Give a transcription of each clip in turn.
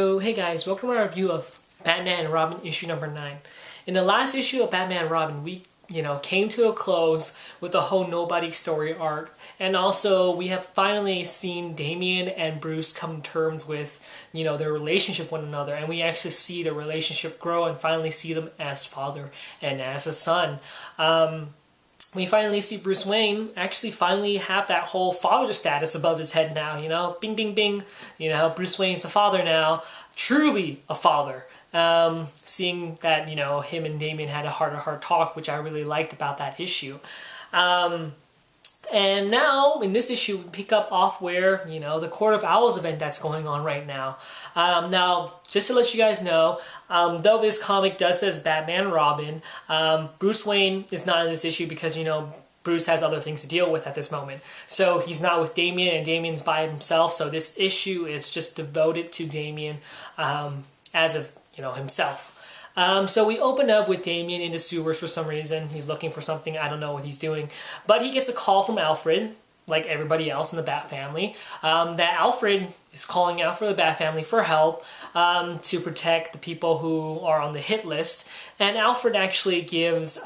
So hey guys, welcome to our review of Batman and Robin issue number 9. In the last issue of Batman and Robin, we came to a close with the whole Nobody story arc, and also we have finally seen Damian and Bruce come to terms with their relationship with one another, and we actually see the relationship grow and finally see them as father and as a son. We finally see Bruce Wayne actually finally have that whole father status above his head now, bing, bing, bing, Bruce Wayne's a father now, truly a father. Seeing that, him and Damian had a heart-to-heart talk, which I really liked about that issue. And now, in this issue, we pick up off where, the Court of Owls event that's going on right now. Now, just to let you guys know, though this comic does says Batman and Robin, Bruce Wayne is not in this issue because, Bruce has other things to deal with at this moment. So he's not with Damian, and Damian's by himself, so this issue is just devoted to Damian as of, himself. So we open up with Damian in the sewers for some reason. He's looking for something. I don't know what he's doing. But he gets a call from Alfred, like everybody else in the Bat family, that Alfred is calling out for the Bat family for help to protect the people who are on the hit list. And Alfred actually gives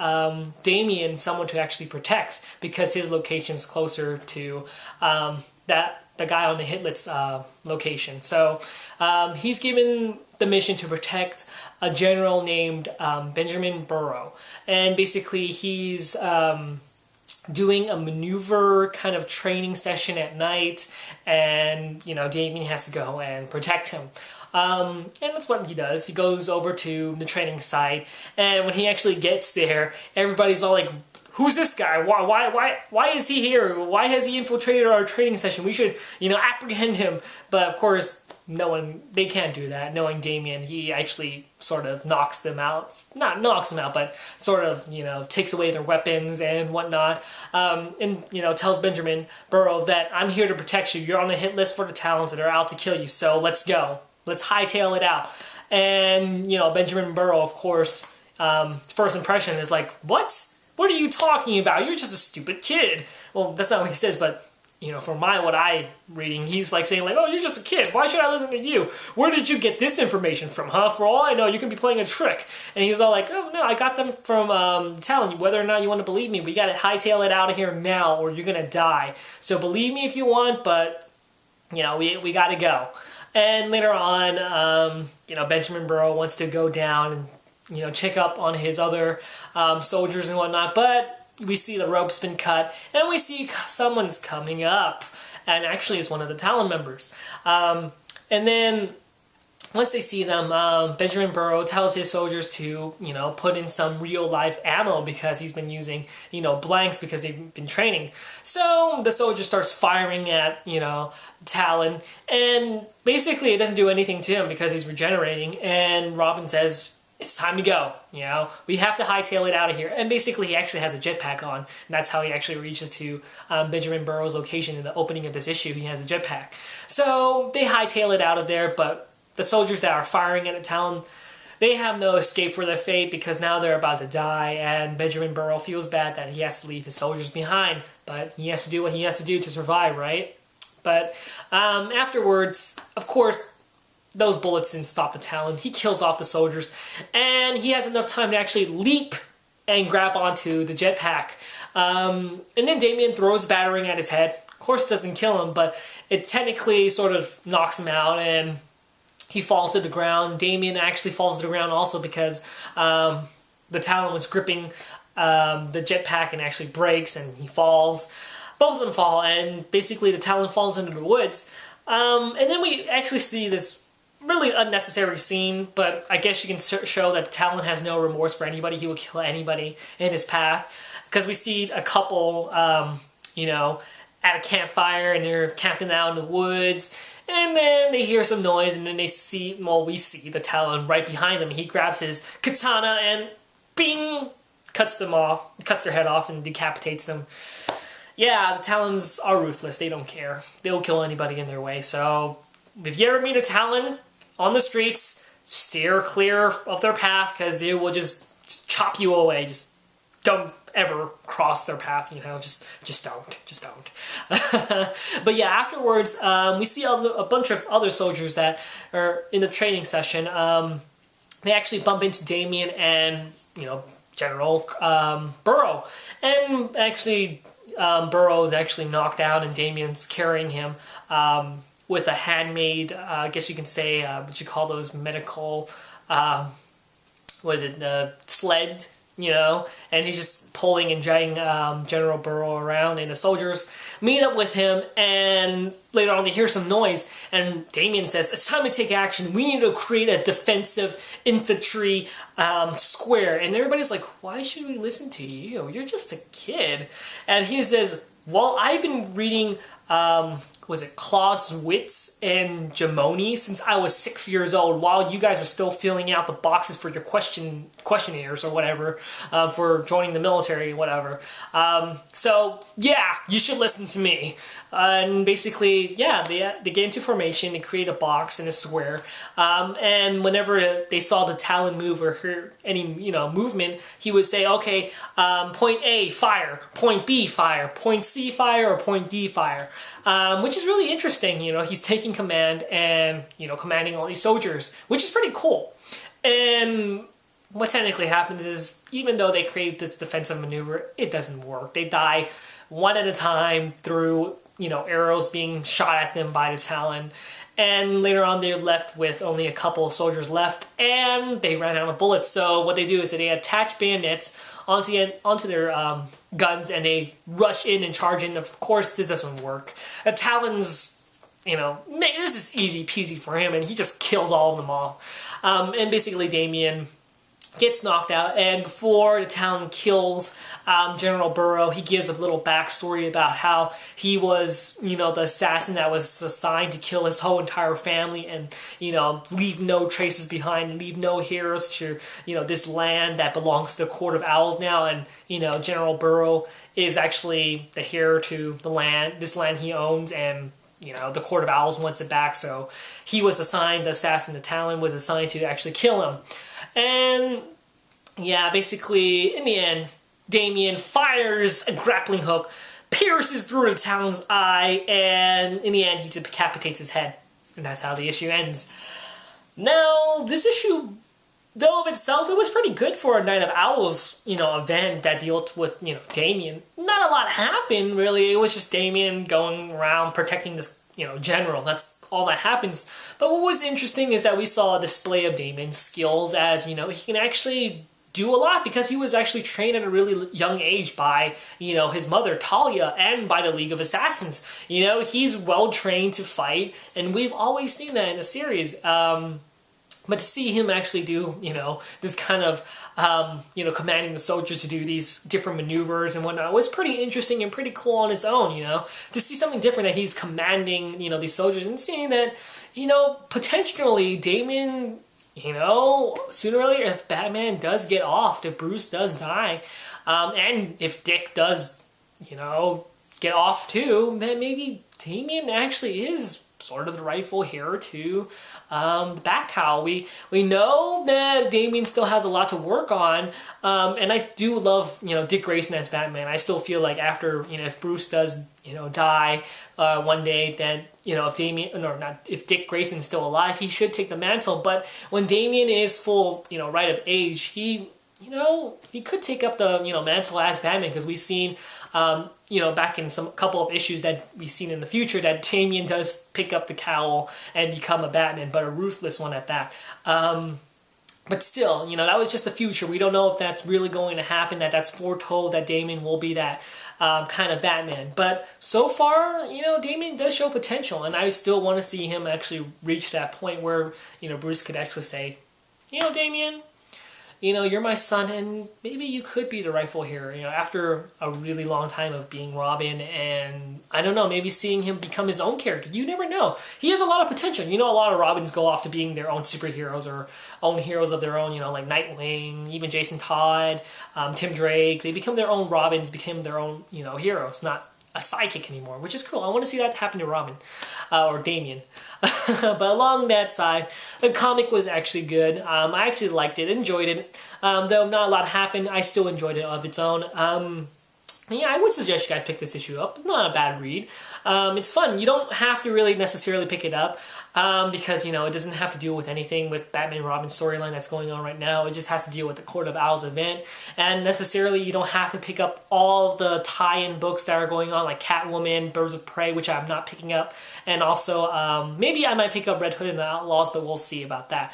Damian someone to actually protect because his location's closer to the guy on the hit list location. So he's given the mission to protect a general named Benjamin Burrow. And basically he's doing a maneuver kind of training session at night, and Damian has to go and protect him. And that's what he does. He goes over to the training site, and when he actually gets there, everybody's all like, who's this guy? Why is he here? Why has he infiltrated our training session? We should, apprehend him. But of course, they can't do that. Knowing Damian, he actually sort of knocks them out. Not knocks them out, but sort of, takes away their weapons and whatnot. And, tells Benjamin Burrow that I'm here to protect you. You're on the hit list for the Talons that are out to kill you. So let's go. Let's hightail it out. And, Benjamin Burrow, of course, first impression is like, what? What are you talking about? You're just a stupid kid. Well, that's not what he says, but from what I reading, he's like saying like, oh, you're just a kid. Why should I listen to you? Where did you get this information from, huh? For all I know, you can be playing a trick. And he's all like, oh, no, I got them from telling you. Whether or not you want to believe me, we got to hightail it out of here now or you're going to die. So believe me if you want, but, we got to go. And later on, Benjamin Burrow wants to go down and, check up on his other soldiers and whatnot, but we see the rope's been cut, and we see someone's coming up, and actually it's one of the Talon members. And then, once they see them, Benjamin Burrow tells his soldiers to, put in some real-life ammo because he's been using, blanks because they've been training. So the soldier starts firing at, Talon, and basically it doesn't do anything to him because he's regenerating, and Robin says, it's time to go, We have to hightail it out of here. And basically he actually has a jetpack on, and that's how he actually reaches to Benjamin Burrow's location in the opening of this issue. He has a jetpack. So they hightail it out of there, but the soldiers that are firing at the Talon, they have no escape for their fate because now they're about to die, and Benjamin Burrow feels bad that he has to leave his soldiers behind, but he has to do what he has to do to survive, right? But afterwards, of course, those bullets didn't stop the Talon. He kills off the soldiers, and he has enough time to actually leap and grab onto the jetpack. And then Damian throws a batarang at his head. Of course, it doesn't kill him, but it technically sort of knocks him out, and he falls to the ground. Damian actually falls to the ground also because the Talon was gripping the jetpack and actually breaks, and he falls. Both of them fall, and basically the Talon falls into the woods. And then we actually see this really unnecessary scene, but I guess you can show that Talon has no remorse for anybody. He will kill anybody in his path, because we see a couple, at a campfire, and they're camping out in the woods, and then they hear some noise, and then we see the Talon right behind them. He grabs his katana and bing, cuts their head off and decapitates them. Yeah, the Talons are ruthless. They don't care. They'll kill anybody in their way. So if you ever meet a Talon on the streets, steer clear of their path because they will just chop you away. Just don't ever cross their path, you know, just don't. But yeah, afterwards, we see a bunch of other soldiers that are in the training session. They actually bump into Damien and, you know, General Burrow. And actually, Burrow is actually knocked out and Damien's carrying him with a handmade, I guess you can say, what you call those medical, sled, you know, and he's just pulling and dragging General Burrow around, and the soldiers meet up with him, and later on they hear some noise, and Damien says, it's time to take action. We need to create a defensive infantry square. And everybody's like, why should we listen to you? You're just a kid. And he says, well, I've been reading Clausewitz and Gemoni since I was 6 years old, while you guys are still filling out the boxes for your questionnaires or whatever, for joining the military, whatever. So yeah, you should listen to me. And basically, yeah, they get into formation and create a box and a square. And whenever they saw the Talon move or hear any, you know, movement, he would say, okay, point A, fire. Point B, fire. Point C, fire. Or point D, fire. Which is really interesting. You know, he's taking command and, you know, commanding all these soldiers, which is pretty cool. And what technically happens is, even though they create this defensive maneuver, it doesn't work. They die one at a time through, you know, arrows being shot at them by the Talon. And later on, they're left with only a couple of soldiers left, and they ran out of bullets. So what they do is that they attach bayonets onto their guns, and they rush in and charge in. Of course, this doesn't work. The Talon's, you know, this is easy peasy for him, and he just kills all of them off. And basically, Damien gets knocked out, and before the Talon kills General Burrow, he gives a little backstory about how he was, you know, the assassin that was assigned to kill his whole entire family and, you know, leave no traces behind, leave no heirs to, you know, this land that belongs to the Court of Owls now. And, you know, General Burrow is actually the heir to the land, this land he owns, and, you know, the Court of Owls wants it back. So he was assigned, the assassin, the Talon was assigned to actually kill him. And yeah, basically, in the end, Damien fires a grappling hook, pierces through the Talon's eye, and in the end, he decapitates his head. And that's how the issue ends. Now, this issue, though of itself, it was pretty good for a Night of Owls, you know, event that dealt with, you know, Damien. Not a lot happened, really. It was just Damien going around protecting this, you know, general. That's all that happens. But what was interesting is that we saw a display of Damien's skills as, you know, he can actually do a lot because he was actually trained at a really young age by, you know, his mother, Talia, and by the League of Assassins. You know, he's well trained to fight, and we've always seen that in the series. But to see him actually do, you know, this kind of, you know, commanding the soldiers to do these different maneuvers and whatnot was pretty interesting and pretty cool on its own, you know. To see something different that he's commanding, you know, these soldiers and seeing that, you know, potentially Damien, you know, sooner or later, if Batman does get off, if Bruce does die, and if Dick does, you know, get off too, then maybe Damien actually is sort of the rightful heir to the Bat-Cowl. We know that Damien still has a lot to work on, and I do love, you know, Dick Grayson as Batman. I still feel like after, you know, if Bruce does, you know, die one day, then, you know, if Dick Grayson's still alive, he should take the mantle. But when Damien is full, you know, right of age, he, you know, he could take up the, you know, mantle as Batman, because we've seen, you know, back in some couple of issues that we've seen in the future, that Damien does pick up the cowl and become a Batman, but a ruthless one at that. But still, you know, that was just the future. We don't know if that's really going to happen, that's foretold that Damien will be that kind of Batman. But so far, you know, Damien does show potential, and I still want to see him actually reach that point where, you know, Bruce could actually say, you know, Damien, you know, you're my son, and maybe you could be the rightful hero, you know, after a really long time of being Robin, and I don't know, maybe seeing him become his own character. You never know. He has a lot of potential. You know, a lot of Robins go off to being their own superheroes or own heroes of their own, you know, like Nightwing, even Jason Todd, Tim Drake. They become their own Robins, became their own, you know, heroes. Not a sidekick anymore, which is cool. I want to see that happen to Robin or Damian. But along that side, the comic was actually good. I actually liked it, enjoyed it. Though not a lot happened, I still enjoyed it of its own. Yeah, I would suggest you guys pick this issue up. It's not a bad read. It's fun. You don't have to really necessarily pick it up because, you know, it doesn't have to deal with anything with Batman and Robin storyline that's going on right now. It just has to deal with the Court of Owls event. And necessarily, you don't have to pick up all the tie-in books that are going on, like Catwoman, Birds of Prey, which I'm not picking up. And also, maybe I might pick up Red Hood and the Outlaws, but we'll see about that.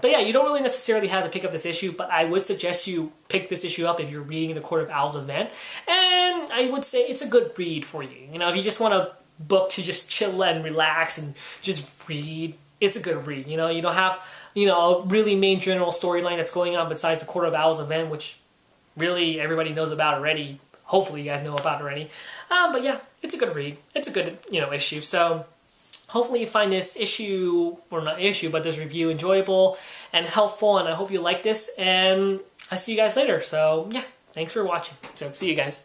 But yeah, you don't really necessarily have to pick up this issue, but I would suggest you pick this issue up if you're reading the Court of Owls event. And I would say it's a good read for you. You know, if you just want a book to just chill and relax and just read, it's a good read. You know, you don't have, you know, a really main general storyline that's going on besides the Court of Owls event, which really everybody knows about already. Hopefully you guys know about it already. But yeah, it's a good read. It's a good, you know, issue. So hopefully you find this issue, or not issue, but this review enjoyable and helpful, and I hope you like this, and I'll see you guys later. So yeah, thanks for watching. So see you guys.